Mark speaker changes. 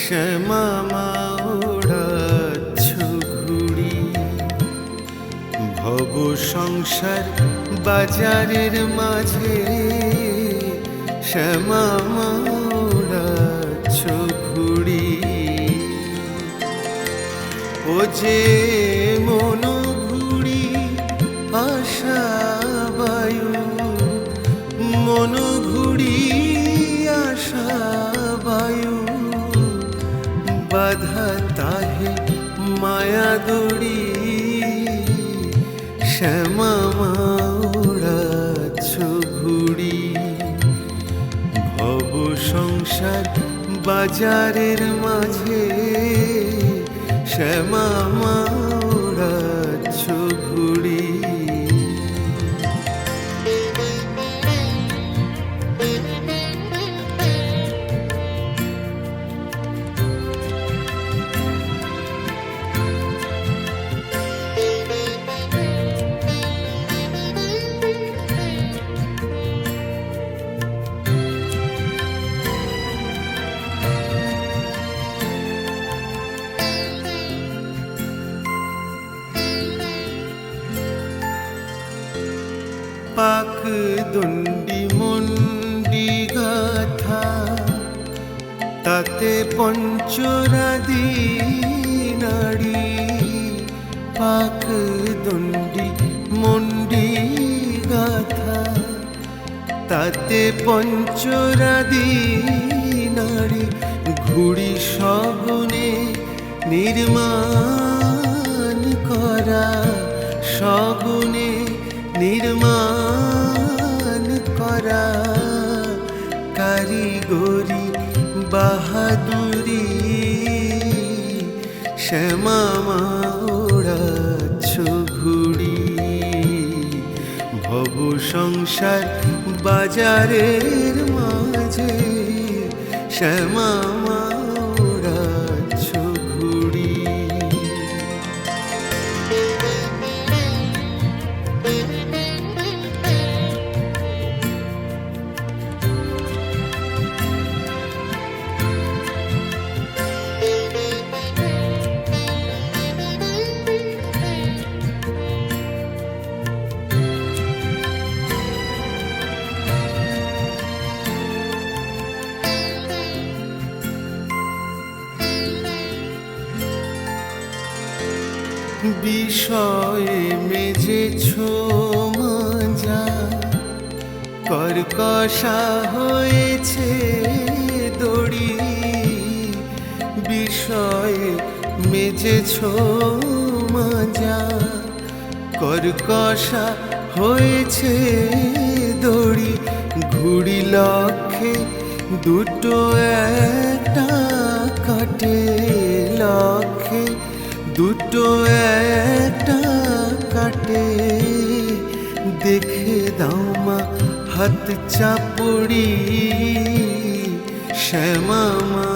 Speaker 1: শ্যামা মা ওড়াচ্ছ ঘুড়ি, ভব সংসার বাজারের মাঝে। শ্যামা মা ওড়াচ্ছ ঘুড়ি, ও যে মন ঘুড়ি আশা বায়ু, মন ঘুড়ি আশা বায়ু, বাধা তাহে মায়া দড়ি। শ্যামা মা ওড়াচ্ছ ঘুড়ি, ভব সংসার বাজারের মাঝে। শ্যামা মা ওড়াচ্ছ ঘুড়ি। পাক দণ্ডি মন্ডি গাথা, তাতে পঞ্চরাদি নাড়ি। পাক দণ্ডি মন্ডি গাথা, তাতে পঞ্চরাদি নাড়ি। ঘুড়ি সগুনে নির্মাণ করা, সগুনে নির্মাণ করা। কারিগরি বাহাদুরি, শ্যামা মা ওড়াচ্ছ ঘুড়ি, ভব সংসার বাজারের মাঝে। শ্যামা মা ওড়াচ্ছ ঘুড়ি। বিষয়ে মেজেছ মাজা, কর্কশা হয়েছে দড়ি। বিষয়ে মেজেছ মাজা, কর্কশা হয়েছে দড়ি। ঘুড়ি লক্ষ্যে দুটো একটা কাটে, লক্ষ্যে দুটো একটা কাটে। দেখে দাও মা হাত চাপড়ি, শ্যামা মা